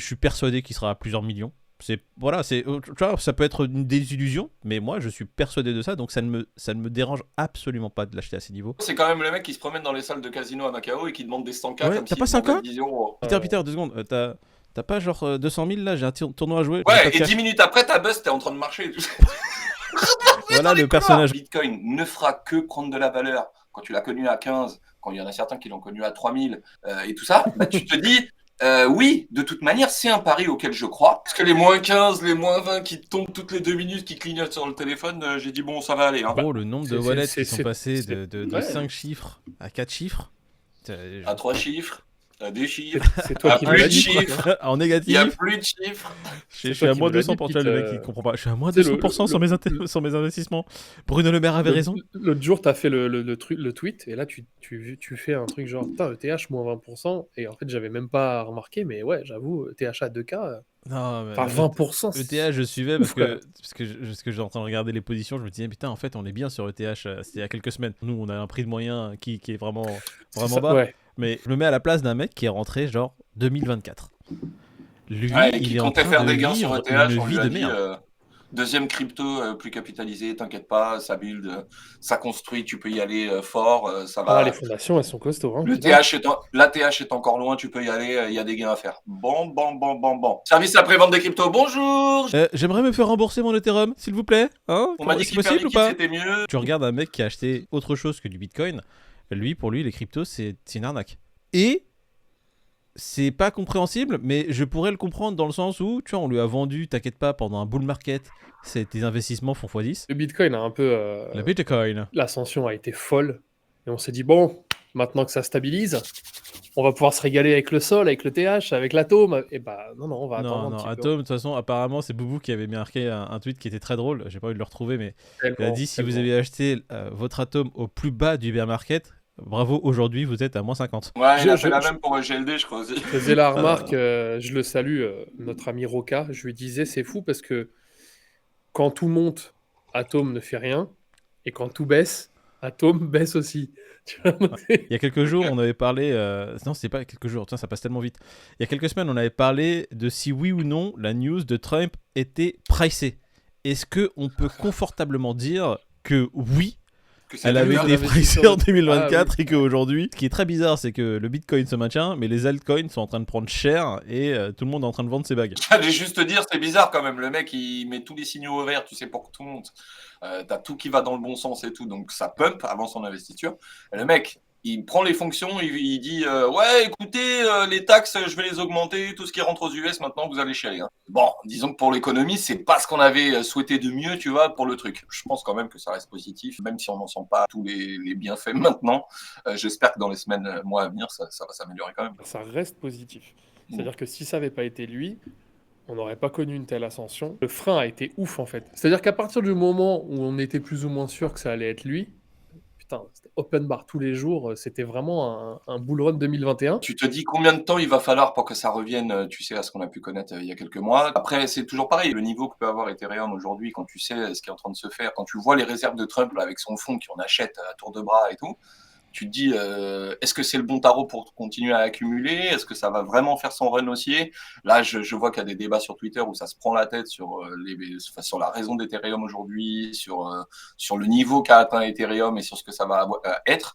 Je suis persuadé qu'il sera à plusieurs millions. Voilà, tu vois, ça peut être une désillusion, mais moi je suis persuadé de ça, donc ça ne me dérange absolument pas de l'acheter à ces niveaux. C'est quand même le mec qui se promène dans les salles de casino à Macao et qui demande des 100K Ouais, comme t'as s'il pas 5 demandait ans 10 euros. Peter, 2 secondes. T'as pas genre 200 000 là, j'ai un tournoi à jouer. Ouais, et 10 minutes après, ta buzz, t'es en train de marcher et tout. Voilà le personnage. Bitcoin ne fera que prendre de la valeur. Quand tu l'as connu à 15, quand il y en a certains qui l'ont connu à 3000 et tout ça, bah, tu te dis, oui, de toute manière, c'est un pari auquel je crois. Parce que les moins 15, les moins 20 qui tombent toutes les 2 minutes, qui clignotent sur le téléphone, j'ai dit, bon, ça va aller. Hein. Gros, le nombre de wallets qui sont passés de 5 chiffres à 4 chiffres. À 3 chiffres. À 2 chiffres. C'est toi qui plus me de dit, chiffres. En Il n'y négatif. a plus de chiffres. Je suis à moins 200 pour le mec qui comprend pas. Je suis à moins 200% sur mes investissements. Bruno Le Maire avait raison. L'autre jour, t'as fait le tweet, et là, tu fais un truc genre, putain, ETH moins 20%, et en fait, j'avais même pas remarqué, mais ouais, j'avoue, ETH à 2K, non, mais enfin 20%. ETH, je suivais parce que j'étais en train de regarder les positions, je me disais, putain, en fait, on est bien sur ETH, c'était il y a quelques semaines. Nous, on a un prix de moyen qui est vraiment bas. Ouais. Mais je me mets à la place d'un mec qui est rentré genre 2024. Lui, il est en comptait train faire de des gains sur vivre ETH, une on vie lui a de dit, merde. deuxième crypto plus capitalisé, t'inquiète pas, ça build, ça construit, tu peux y aller fort, ça va. Les fondations, elles sont costauds. Hein, L'ATH est encore loin, tu peux y aller, il y a des gains à faire. Bon. Service après-vente des cryptos, bonjour. J'aimerais me faire rembourser mon Ethereum, s'il vous plaît. Hein, On m'a dit que possible ou pas? c'était mieux. Tu regardes un mec qui a acheté autre chose que du Bitcoin, pour lui, les cryptos, c'est une arnaque. Et c'est pas compréhensible, mais je pourrais le comprendre dans le sens où, tu vois, on lui a vendu, t'inquiète pas, pendant un bull market, tes investissements font x10. Le Bitcoin a un peu... Le Bitcoin. L'ascension a été folle, et on s'est dit, bon, maintenant que ça stabilise, on va pouvoir se régaler avec le Sol, avec le TH, avec l'Atome, et bah non, on va attendre un petit peu. Atom, de toute façon, apparemment, c'est Boubou qui avait marqué un tweet qui était très drôle, j'ai pas envie de le retrouver, mais il a dit, si vous avez acheté votre Atom au plus bas du bear market, bravo, aujourd'hui vous êtes à moins 50. Ouais, il a fait la même pour GLD, je crois aussi. Je faisais la remarque, je le salue, notre ami Roca, je lui disais, c'est fou parce que quand tout monte, Atom ne fait rien, et quand tout baisse, Atom baisse aussi. Il y a quelques jours, on avait parlé... Non, c'était pas quelques jours, tiens, ça passe tellement vite. Il y a quelques semaines, on avait parlé de si oui ou non la news de Trump était pricée. Est-ce qu'on peut confortablement dire que oui, elle avait été pricée en 2024 et qu'aujourd'hui, ce qui est très bizarre, c'est que le Bitcoin se maintient, mais les altcoins sont en train de prendre cher et tout le monde est en train de vendre ses bagues. J'allais juste te dire, c'est bizarre quand même. Le mec, il met tous les signaux au vert, tu sais, pour que tout monte. T'as tout qui va dans le bon sens et tout, donc ça pump avant son investiture. Et le mec, il prend les fonctions, il dit ouais, écoutez, les taxes, je vais les augmenter, tout ce qui rentre aux US, maintenant, vous allez chialer. Hein. Bon, disons que pour l'économie, c'est pas ce qu'on avait souhaité de mieux, tu vois, pour le truc. Je pense quand même que ça reste positif, même si on n'en sent pas tous les bienfaits maintenant. J'espère que dans les semaines, mois à venir, ça va s'améliorer quand même. Ça reste positif. C'est-à-dire que si ça n'avait pas été lui, on n'aurait pas connu une telle ascension. Le frein a été ouf, en fait. C'est-à-dire qu'à partir du moment où on était plus ou moins sûr que ça allait être lui, putain, c'était open bar tous les jours, c'était vraiment un bull run 2021. Tu te dis combien de temps il va falloir pour que ça revienne, tu sais, à ce qu'on a pu connaître il y a quelques mois. Après, c'est toujours pareil, le niveau que peut avoir Ethereum aujourd'hui, quand tu sais ce qui est en train de se faire, quand tu vois les réserves de Trump là, avec son fonds qui en achète à tour de bras et tout, tu te dis, est-ce que c'est le bon tarot pour continuer à accumuler? Est-ce que ça va vraiment faire son run haussier? Là, je vois qu'il y a des débats sur Twitter où ça se prend la tête sur, sur la raison d'Ethereum aujourd'hui, sur le niveau qu'a atteint Ethereum et sur ce que ça va être.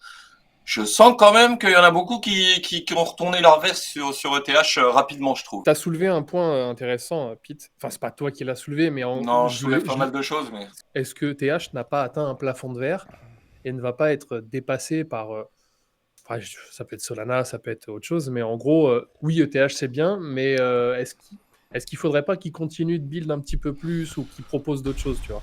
Je sens quand même qu'il y en a beaucoup qui ont retourné leur veste sur ETH rapidement, je trouve. Tu as soulevé un point intéressant, Pete. Enfin, c'est pas toi qui l'as soulevé, mais non, je soulève pas mal de choses. Mais est-ce que ETH n'a pas atteint un plafond de verre et ne va pas être dépassé par... Enfin, ça peut être Solana, ça peut être autre chose, mais en gros, oui, ETH c'est bien, mais est-ce qu'il faudrait pas qu'il continue de build un petit peu plus ou qu'il propose d'autres choses, tu vois?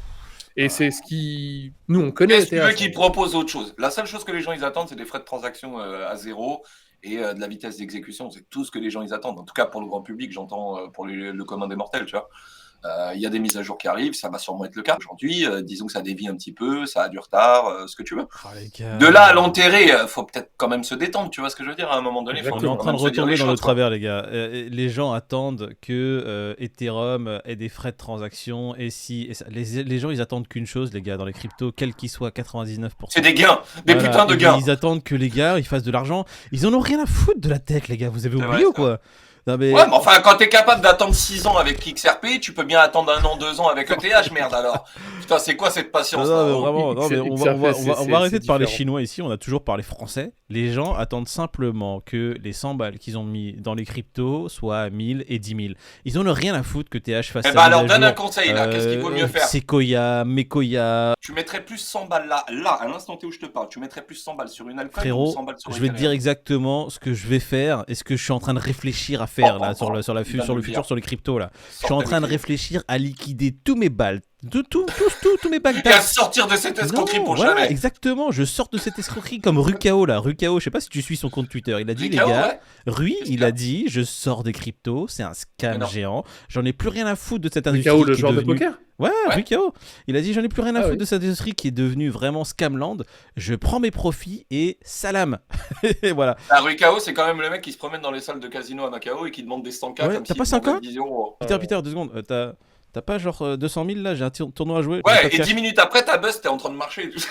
Et c'est ce qui... Nous, on connaît ETH. Est-ce que tu veux qu'il propose autre chose? La seule chose que les gens ils attendent, c'est des frais de transaction à zéro et de la vitesse d'exécution. C'est tout ce que les gens ils attendent. En tout cas, pour le grand public, j'entends pour le commun des mortels, tu vois. Il y a des mises à jour qui arrivent, ça va sûrement être le cas. Aujourd'hui, disons que ça dévie un petit peu, ça a du retard, ce que tu veux. Oh, de là à l'enterrer, faut peut-être quand même se détendre, tu vois ce que je veux dire, à un moment donné. On est en train de retomber dans le travers, les gars. Les gens attendent que Ethereum ait des frais de transaction, et si et ça. Les gens, ils attendent qu'une chose, les gars, dans les cryptos, quels qu'ils soient, 99%. C'est des gains, des putains de gains. Ils attendent que les gars, ils fassent de l'argent. Ils en ont rien à foutre de la tech, les gars. Vous avez oublié ou quoi? Non, mais... Ouais, mais enfin, quand t'es capable d'attendre 6 ans avec XRP, tu peux bien attendre 1 an, 2 ans avec ETH, merde alors. Putain, c'est quoi cette patience Non, là mais vraiment, non, mais on va, XRP, on va arrêter de parler différent. chinois ici, on a toujours parlé français. Les gens attendent simplement que les 100 balles qu'ils ont mis dans les cryptos soient 1000 et 10 000. Ils en ont rien à foutre que TH fasse Eh sa ben alors, mise à donne un jour. conseil là, qu'est-ce qu'il vaut mieux faire? Sequoia, Mekoya. Tu mettrais plus 100 balles là, à l'instant T où je te parle, tu mettrais plus 100 balles sur une altcoin ou Frérot, 100 balles sur je vais te dire Ethereum? exactement ce que je vais faire et ce que je suis en train de réfléchir à faire là sur le Il va nous le futur, dire. sur les cryptos là. Je suis Sors en ta train de clé. réfléchir à liquider tous mes balles, tous mes Et à Bagdad. sortir de cette escroquerie Non, pour voilà, jamais. exactement. Je sors de cette escroquerie comme Rukao là. Rukao, je sais pas si tu suis son compte Twitter. Il a dit, les Ricao, gars, ouais. Rui, Qu'est-ce il qu'il a a dit, je sors des cryptos, c'est un Mais scam non. géant. J'en ai plus rien à foutre de cette industrie Ricao, le qui est joueur de devenue. poker. Ouais, Ouais. Rukao. Il a dit, j'en ai plus rien à Ah foutre oui. de cette industrie qui est devenue vraiment scamland. Je prends mes profits et salam. Et voilà. Ah, Ricao, c'est quand même le mec qui se promène dans les salles de casino à Macao et qui demande des 100K Ouais, comme t'as s'il pas 100K demandait 10 euros. Peter, 2 secondes. T'as pas genre 200 000 là? J'ai un tournoi à jouer. j'ai pas Ouais, de et cash. 10 minutes après, ta buzz, t'es en train de marcher et tout ça.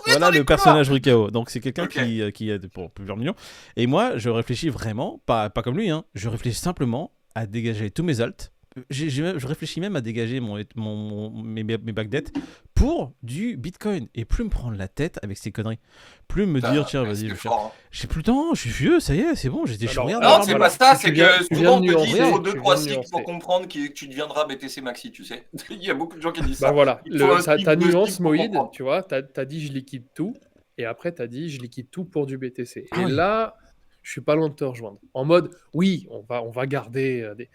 Voilà le personnage Rukao. Donc c'est quelqu'un Ok. qui a pour plusieurs millions. Et moi, je réfléchis vraiment, pas comme lui, hein, je réfléchis simplement à dégager tous mes alts. Je réfléchis même à dégager mes back debt pour du Bitcoin. Et plus me prendre la tête avec ces conneries. Plus me dire, tiens, vas-y, je vais faire. fort. Hein. J'ai plus le temps, je suis vieux, ça y est, c'est bon, je Alors, regarde. Non, c'est voilà. pas ça, Tu c'est viens- que tu souvent on viens te de dit nuancer, il faut tu 2-3 viens de cycles pour nuancer. comprendre que tu deviendras BTC Maxi, tu sais. Il y a beaucoup de gens qui disent Bah ça. voilà, Il faut un cycle ta de nuance, cycle pour Moïd, comprendre. tu vois, t'as dit je liquide tout, et après t'as dit je liquide tout pour du BTC. Ah Et oui. là, je suis pas loin de te rejoindre. En mode, oui, on va garder des...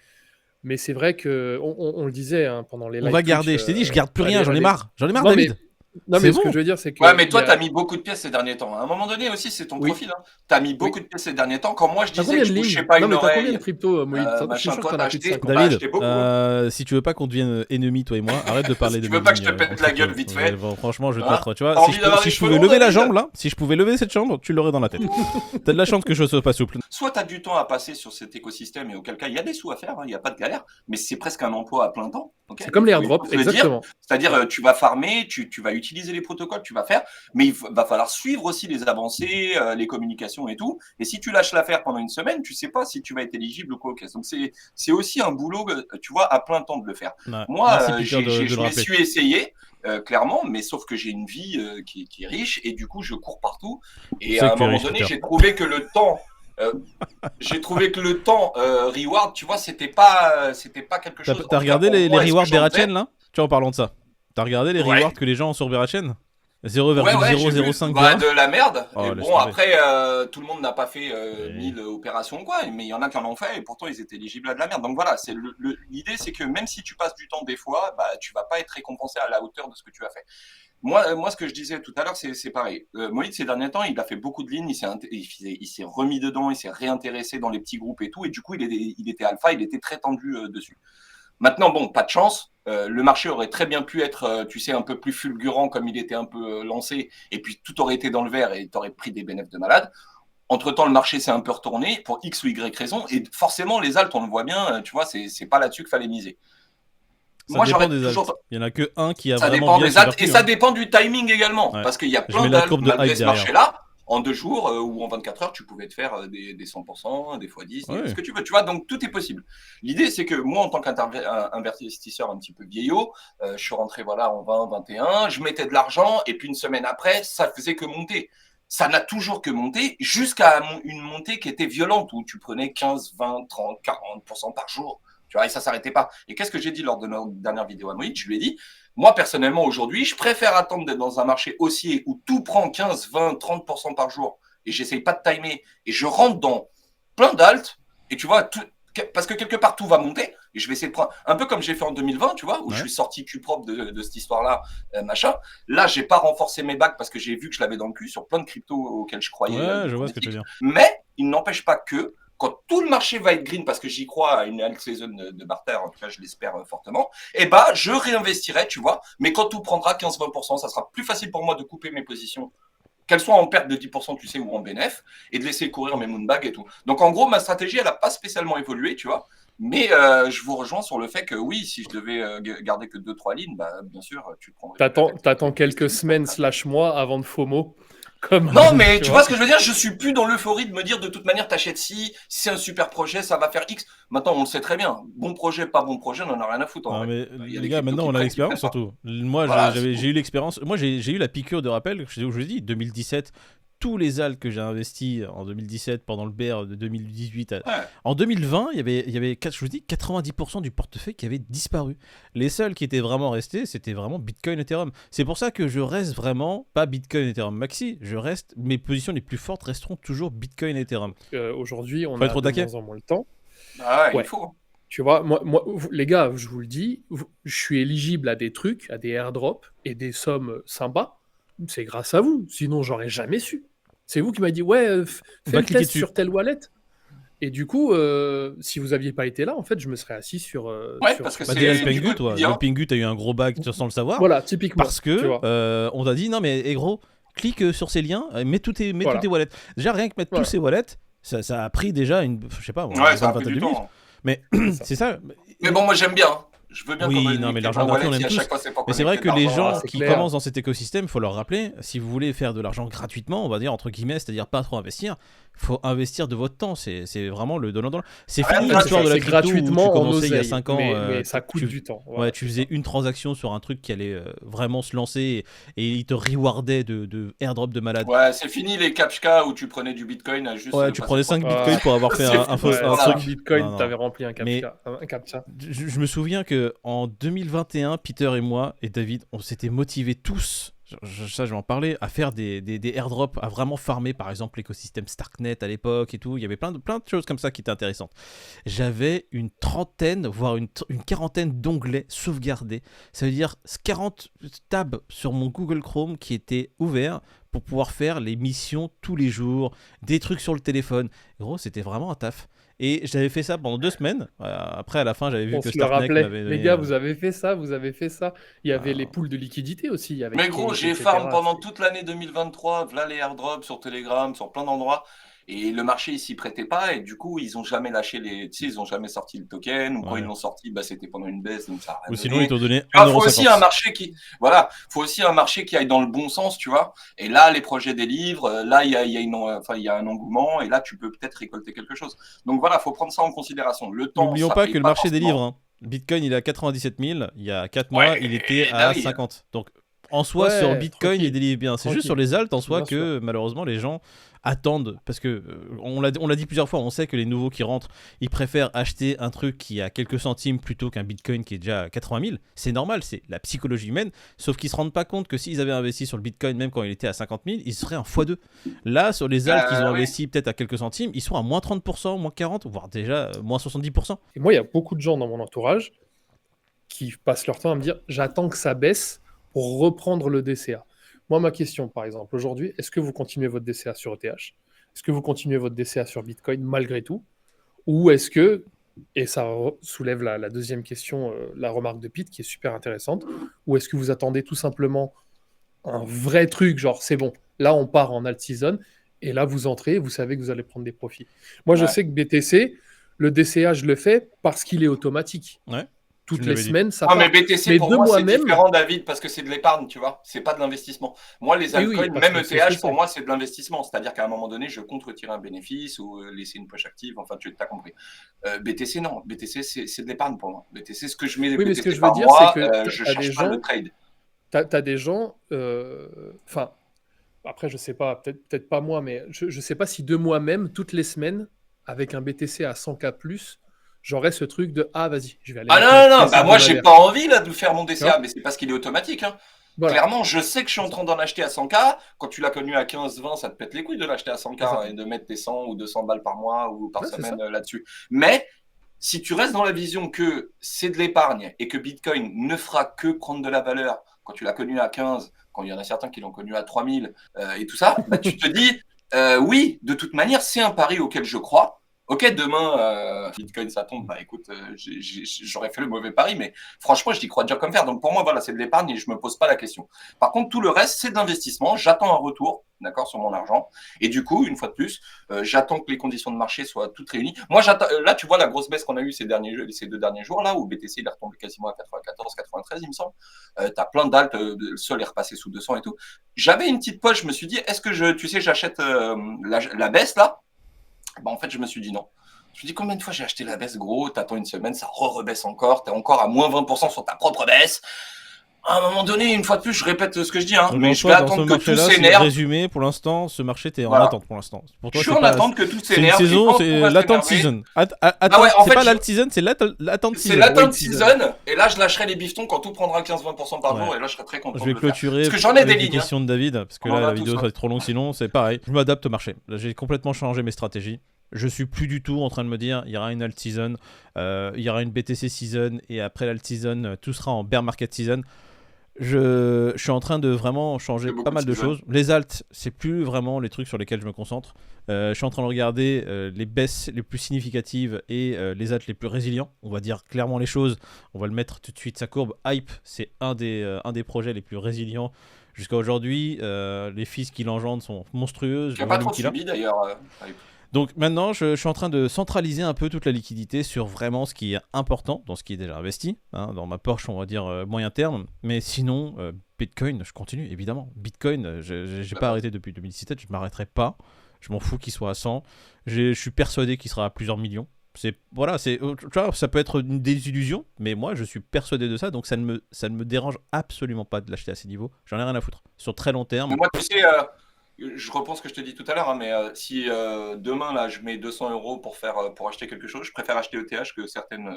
Mais c'est vrai que, on le disait hein, pendant les On live va Twitch, garder, je t'ai dit, je garde plus rien, j'en ai marre. J'en ai marre, Non, mais- David. Non, C'est mais ce bon. que je veux dire, c'est que... Ouais, mais toi, il y a- t'as mis beaucoup de pièces ces derniers temps. À un moment donné aussi, c'est ton Oui. profil. Hein. T'as mis beaucoup de pièces ces derniers temps. Quand moi, je T'as disais combien que de je touchais lignes pas Non, une mais t'as combien de oreille, crypto, Moïd Je suis machin, sûr que toi, t'en t'as as plus de acheté. 50. Bah, David, acheté beaucoup. si tu veux pas qu'on devienne ennemis, toi et moi, arrête de parler Si de tu veux mes pas que je lignes, te pète la gueule vite fait. Franchement, je te Hein mettre, tu vois, T'as envie d'avoir si des je cheveux pouvais longs, lever la David jambe là, si je pouvais lever cette jambe, tu l'aurais dans la tête. T'as de la chance que je sois pas souple. Soit tu as du temps à passer sur cet écosystème et auquel cas il y a des sous à faire, hein, il n'y a pas de galère, mais c'est presque un emploi à plein temps. Okay, C'est comme les il faut airdrops, se le dire. exactement. C'est-à-dire, tu vas farmer, tu vas utiliser les protocoles, tu vas faire, mais il va falloir suivre aussi les avancées, les communications et tout. Et si tu lâches l'affaire pendant une semaine, tu sais pas si tu vas être éligible ou quoi. Okay. Donc c'est aussi un boulot, tu vois, à plein temps de le faire. Ouais. Moi, Merci, Peter, de je le me rappeler. suis essayé. Clairement, mais sauf que j'ai une vie qui est riche et du coup je cours partout. Et C'est à que un tu es moment riche, donné, Peter. j'ai trouvé que le temps, reward, tu vois, c'était pas quelque chose. T'as regardé les rewards Berachen Berachen là? Tu vois, en parlant de ça. T'as regardé les Ouais. rewards que les gens ont sur Berachen? Ouais, j'ai vu. 0,005 Bah, $. de la merde. Oh, Et laisse bon, tomber. après, tout le monde n'a pas fait Ouais. 1000 opérations quoi, mais il y en a qui en ont fait et pourtant ils étaient éligibles à de la merde. Donc voilà, c'est l'idée, c'est que même si tu passes du temps des fois, bah tu vas pas être récompensé à la hauteur de ce que tu as fait. Moi, ce que je disais tout à l'heure, c'est pareil. Moïse, ces derniers temps, il a fait beaucoup de lignes, il s'est remis dedans, il s'est réintéressé dans les petits groupes et tout, et du coup, il était alpha, il était très tendu dessus. Maintenant, bon, pas de chance. Le marché aurait très bien pu être, tu sais, un peu plus fulgurant comme il était un peu lancé, et puis tout aurait été dans le vert et tu aurais pris des bénéfices de malade. Entre-temps, le marché s'est un peu retourné pour X ou Y raison, et forcément, les alts, on le voit bien, tu vois, c'est pas là-dessus qu'il fallait miser. Ça Moi, dépend j'aurais des toujours... alts. Il y en a que un qui a Ça vraiment dépend bien des alts survécu, et ça hein. dépend du timing également. Ouais. Parce qu'il y a Je plein mets la d'alts, courbe de malgré hype ce derrière. marché-là, en 2 jours ou en 24 heures, tu pouvais te faire des 100%, des fois 10, Ouais. ce que tu veux. Tu vois, donc tout est possible. L'idée, c'est que moi, en tant qu'investisseur un petit peu vieillot, je suis rentré voilà, en 20, 21, je mettais de l'argent et puis une semaine après, ça faisait que monter. Ça n'a toujours que monté jusqu'à une montée qui était violente où tu prenais 15, 20, 30, 40% par jour. Tu vois, et ça s'arrêtait pas. Et qu'est-ce que j'ai dit lors de notre dernière vidéo à Moïse? Je lui ai dit, moi, personnellement, aujourd'hui, je préfère attendre d'être dans un marché haussier où tout prend 15, 20, 30% par jour et j'essaye pas de timer et je rentre dans plein d'alts et tu vois, parce que quelque part, tout va monter et je vais essayer de prendre, un peu comme j'ai fait en 2020, tu vois, où je suis sorti cul propre de cette histoire-là, machin. Là, j'ai pas renforcé mes bacs parce que j'ai vu que je l'avais dans le cul sur plein de cryptos auxquels je croyais. Ouais, je vois ce que tu veux dire. Mais il n'empêche pas que quand tout le marché va être green, parce que j'y crois à une alt season de barter, en tout cas je l'espère fortement, et bah je réinvestirai, tu vois, mais quand tout prendra 15-20%, ça sera plus facile pour moi de couper mes positions, qu'elles soient en perte de 10%, tu sais, ou en bénéf, et de laisser courir mes moonbags et tout. Donc en gros, ma stratégie, elle n'a pas spécialement évolué, tu vois, mais je vous rejoins sur le fait que oui, si je devais garder que 2-3 lignes, bah bien sûr, tu te prendrais. T'attends quelques semaines / mois avant de FOMO. Non, mais tu vois ce que je veux dire? Je suis plus dans l'euphorie de me dire de toute manière, t'achètes si c'est un super projet, ça va faire X. Maintenant, on le sait très bien. Bon projet, pas bon projet, on en a rien à foutre. En Non, vrai. mais Il y a les des gars, cryptos maintenant qui on a prennent, qui l'expérience prennent pas. surtout. Moi, Voilà, c'est j'ai tout. eu l'expérience. Moi, j'ai eu la piqûre de rappel. Je vous dis, 2017, tous les ALT que j'ai investis en 2017 pendant le bear de 2018. Ouais. En 2020, il y avait, je vous dis, 90% du portefeuille qui avait disparu. Les seuls qui étaient vraiment restés, c'était vraiment Bitcoin, Ethereum. C'est pour ça que je reste vraiment pas Bitcoin, Ethereum maxi. Mes positions les plus fortes resteront toujours Bitcoin, Ethereum. Aujourd'hui, on Faut a être au de taquet. moins en moins le temps. Ah ouais, Ouais. il faut. Tu vois, les gars, je vous le dis, je suis éligible à des trucs, à des airdrops et des sommes sympas. C'est grâce à vous. Sinon, j'aurais jamais su. C'est vous qui m'avez dit, ouais, fais Va le cliquer test dessus. sur telle wallet. Et du coup, si vous aviez pas été là, en fait, je me serais assis sur. Ouais, sur- parce que sur- Bah, déjà, le c'est du Pengu, toi. quotidien. Le Pengu, t'as eu un gros bag sans le savoir. Voilà, typiquement. Parce tu que vois. on t'a dit, non, mais gros, clique sur ces liens, mets tous tes Voilà. wallets. Déjà, rien que mettre Voilà. tous ces wallets, ça a pris déjà je sais pas, Ouais, une ça a vingtaine pris du de minutes. temps. Mais ça. c'est ça. Mais bon, moi j'aime bien. Hein. Je veux bien qu'on Oui, me non, mais connecte l'argent ma gratuit, wallet on aime si à tous. chaque fois c'est pour Mais c'est vrai connecter que de les l'argent. gens c'est qui clair. commencent dans cet écosystème, il faut leur rappeler, si vous voulez faire de l'argent gratuitement, on va dire entre guillemets, c'est-à-dire pas trop investir, faut investir de votre temps. C'est vraiment le donnant. C'est Rien fini de l'histoire de la C'est crypto où tu gratuitement en commençais il y a oseille, 5 ans. mais ça coûte du temps. Voilà, Ouais, tu c'est faisais ça. une transaction sur un truc qui allait vraiment se lancer et il te rewardait de airdrop de malade. Ouais, c'est fini les captcha où tu prenais du bitcoin à juste. Ouais, tu passer prenais trois 5 clics. bitcoins pour avoir fait C'est un fini, Ouais, un voilà. truc. Bitcoin, Non, non. t'avais rempli un Mais- captcha. Je me souviens que en 2021, Peter et moi et David, on s'était motivés tous, ça je vais en parler, à faire des airdrops, à vraiment farmer par exemple l'écosystème Starknet à l'époque et tout. Il y avait plein de choses comme ça qui étaient intéressantes. J'avais une trentaine, voire une quarantaine d'onglets sauvegardés. Ça veut dire 40 tabs sur mon Google Chrome qui étaient ouverts pour pouvoir faire les missions tous les jours, des trucs sur le téléphone. Gros, c'était vraiment un taf. Et j'avais fait ça pendant 2 semaines. Après, à la fin, j'avais vu On que se le Starknet rappelait. m'avait donné. Les gars, vous avez fait ça, vous avez fait ça. Il y avait Ah. les poules de liquidité aussi. Il y avait Mais gros, Cake, j'ai etc. farm pendant toute l'année 2023, voilà les airdrops sur Telegram, sur plein d'endroits. Et le marché, il s'y prêtait pas. Et du coup, ils ont jamais lâché les. Tu sais, ils ont jamais sorti le token. Ou quand Ouais. ils l'ont sorti, bah, c'était pendant une baisse. Donc ça a rien Ou sinon, donné. ils t'ont donné Tu vois, faut aussi un 1,50€. marché qui, voilà, faut aussi un marché qui aille dans le bon sens, tu vois. Et là, les projets délivrent. Là, il y a un engouement. Et là, tu peux peut-être récolter quelque chose. Donc voilà, faut prendre ça en considération. Le temps. N'oublions ça pas paye que le marché forcément. délivre. Hein. Bitcoin, il est à 97 000. Il y a 4 mois, Ouais, il était bah à oui. 50. Donc, en soi, Ouais, sur Bitcoin, tranquille. il délivre bien. C'est juste Tranquille. sur les alts en soi Bien que malheureusement les gens attendent. Parce que on l'a dit plusieurs fois, on sait que les nouveaux qui rentrent, ils préfèrent acheter un truc qui a quelques centimes plutôt qu'un Bitcoin qui est déjà à 80 000. C'est normal, c'est la psychologie humaine. Sauf qu'ils se rendent pas compte que s'ils avaient investi sur le Bitcoin, même quand il était à 50 000, ils seraient en x2. Là, sur les alts qu'ils ont oui. investi peut-être à quelques centimes, ils sont à moins 30%, moins 40%, voire déjà moins 70%. Et moi, il y a beaucoup de gens dans mon entourage qui passent leur temps à me dire j'attends que ça baisse pour reprendre le DCA. Moi, ma question, par exemple, aujourd'hui, est-ce que vous continuez votre DCA sur ETH? Est-ce que vous continuez votre DCA sur Bitcoin malgré tout? Ou est-ce que, et ça soulève la deuxième question, la remarque de Pete qui est super intéressante, ou est-ce que vous attendez tout simplement un vrai truc, genre c'est bon, là on part en alt season, et là vous entrez, vous savez que vous allez prendre des profits. Moi, je Ouais. sais que BTC, le DCA, je le fais parce qu'il est automatique. Ouais. Toutes Tu les l'avais dit. semaines, ça Ah, mais part. BTC, Mais pour de moi, c'est moi-même- différent, David, parce que c'est de l'épargne, tu vois. C'est pas de l'investissement. Moi, les Oui, oui, altcoins, parce même que c'est ce ETH, que pour c'est. moi, c'est de l'investissement. C'est-à-dire qu'à un moment donné, je compte retirer un bénéfice ou laisser une poche active. Enfin, tu as compris. BTC, non. BTC, c'est de l'épargne pour moi. BTC, ce que je mets de Oui, mais BTC ce que je veux par dire, mois, c'est que je t'as des cherche pas le gens, trade. t'as des gens, enfin, après, je sais pas, peut-être pas moi, mais je sais pas si de moi-même, toutes les semaines, avec un BTC à 100K plus, j'aurais ce truc de ah, vas-y, je vais aller Ah mettre non, ma non, non, pièce bah moi, j'ai hebdomadaire. pas envie là, de faire mon Tu DCA, vois mais c'est parce qu'il est automatique. Hein. Voilà. Clairement, je sais que je suis en C'est ça. train d'en acheter à 100K. Quand tu l'as connu à 15, 20, ça te pète les couilles de l'acheter à 100K C'est ça. et de mettre tes 100 ou 200 balles par mois ou par Ouais, c'est semaine là-dessus. Mais si tu restes dans la vision que c'est de l'épargne et que Bitcoin ne fera que prendre de la valeur quand tu l'as connu à 15, quand il y en a certains qui l'ont connu à 3000 et tout ça, bah, tu te dis, oui, de toute manière, c'est un pari auquel je crois. Ok, demain, Bitcoin ça tombe, bah écoute, j'aurais fait le mauvais pari, mais franchement, je n'y crois dur comme fer. Donc pour moi, voilà, c'est de l'épargne et je me pose pas la question. Par contre, tout le reste, c'est d'investissement. J'attends un retour, d'accord, sur mon argent. Et du coup, une fois de plus, j'attends que les conditions de marché soient toutes réunies. Moi, j'attends. Là, tu vois la grosse baisse qu'on a eue ces 2 derniers jours, là, où BTC il est retombé quasiment à 94, 93, il me semble. T'as plein d'alts, le sol est repassé sous 200 et tout. J'avais une petite poche, je me suis dit, est-ce que j'achète la baisse là? Bah, en fait, je me suis dit non. Je me suis dit, combien de fois j'ai acheté la baisse, gros? T'attends une semaine, ça rebaisse encore. T'es encore à moins 20% sur ta propre baisse. À un moment donné, une fois de plus, je répète ce que je dis, hein, Donc, mais en je vais soi, dans ce attendre que tout marché-là, si s'énerve. résumé, pour l'instant, ce marché, t'es en Voilà. attente pour l'instant. Pour Je toi, suis c'est en pas... attente que tout C'est une s'énerve. et saison, quand tout c'est va l'attente s'énerver, season. ouais, en C'est fait, pas l'alt-season, c'est l'attente c'est season. l'attente Wait season. Et là, je lâcherai les bifetons quand tout prendra 15-20% par jour. Ouais. Et là, je serai très content Je de vais le faire. clôturer Parce que j'en ai avec des des lignes. Hein. questions de David, parce que On en là, a la tous, vidéo hein. va être trop longue, sinon, c'est pareil. Je m'adapte au marché. Là, j'ai complètement changé mes stratégies. Je suis plus du tout en train de me dire, il y aura une alt season, il y aura une BTC season, et après l'alt season, tout sera en bear market season. Je suis en train de vraiment changer Il y a beaucoup pas mal de de seasons. choses. Les alts, c'est plus vraiment les trucs sur lesquels je me concentre. Je suis en train de regarder les baisses les plus significatives et les alts les plus résilients. On va dire clairement les choses. On va le mettre tout de suite sa courbe. Hype, c'est un des projets les plus résilients jusqu'à aujourd'hui. Les fees qu'il engendre sont monstrueuses. Qui n'a Le pas volume trop qu'il a. subi d'ailleurs. Donc maintenant, je suis en train de centraliser un peu toute la liquidité sur vraiment ce qui est important, dans ce qui est déjà investi, hein, dans ma Porsche, on va dire moyen terme. Mais sinon, Bitcoin, je continue, évidemment. Bitcoin, j'ai pas arrêté depuis 2017, je m'arrêterai pas. Je m'en fous qu'il soit à 100. Je suis persuadé qu'il sera à plusieurs millions. Voilà, tu vois, ça peut être une désillusion, mais moi, je suis persuadé de ça, donc ça ne me dérange absolument pas de l'acheter à ces niveaux. J'en ai rien à foutre. Sur très long terme. Mais moi, tu sais, je reprends ce que je te dis tout à l'heure, hein, mais si demain, là, je mets 200 € pour acheter quelque chose, je préfère acheter ETH que certaines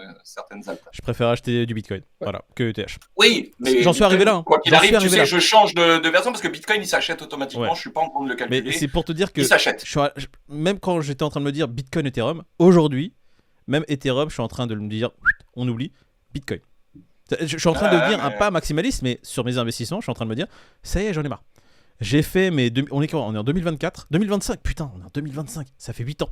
altes. Je préfère acheter du Bitcoin, voilà, que ETH. Oui, mais J'en suis arrivé là, hein. quoi qu'il J'en arrive, suis tu arrivé sais, là. je change de version parce que Bitcoin, il s'achète automatiquement. Ouais. Je suis pas en train de le calculer. Mais c'est pour te dire que Il s'achète. même quand j'étais en train de me dire Bitcoin, Ethereum, aujourd'hui, même Ethereum, je suis en train de me dire, on oublie Bitcoin. Je suis en train de devenir un pas maximaliste, mais sur mes investissements, je suis en train de me dire, ça y est, j'en ai marre. J'ai fait mes... On est en 2024 2025, putain, on est en 2025, ça fait 8 ans.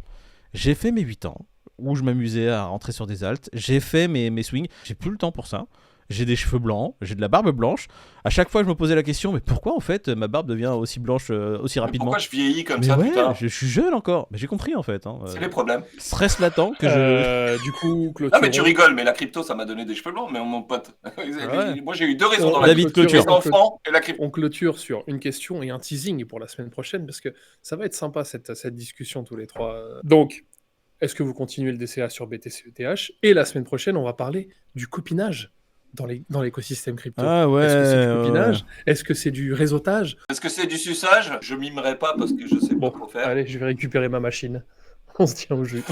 J'ai fait mes 8 ans, où je m'amusais à rentrer sur des alts. J'ai fait mes swings, j'ai plus le temps pour ça. J'ai des cheveux blancs, j'ai de la barbe blanche. À chaque fois, je me posais la question, mais pourquoi en fait ma barbe devient aussi blanche aussi rapidement? Pourquoi je vieillis comme Mais ça, ouais, putain je suis jeune encore. Mais j'ai compris en fait. Hein. C'est les problèmes. Stress latent que je... Du coup, Ah, mais tu rigoles, mais la crypto, ça m'a donné des cheveux blancs, mais mon pote. Ouais. Moi, j'ai eu 2 raisons dans la David vie. clôture. Les enfants et la crypto. On clôture sur une question et un teasing pour la semaine prochaine, parce que ça va être sympa cette discussion tous les trois. Donc, est-ce que vous continuez le DCA sur BTC ETH? Et la semaine prochaine, on va parler du copinage dans l'écosystème crypto. Ah ouais. Est-ce que c'est du copinage? Ouais. Est-ce que c'est du réseautage? Est-ce que c'est du suçage? Je mimerai pas parce que je sais pas Bon, trop faire. allez, je vais récupérer ma machine. On se tient au jus.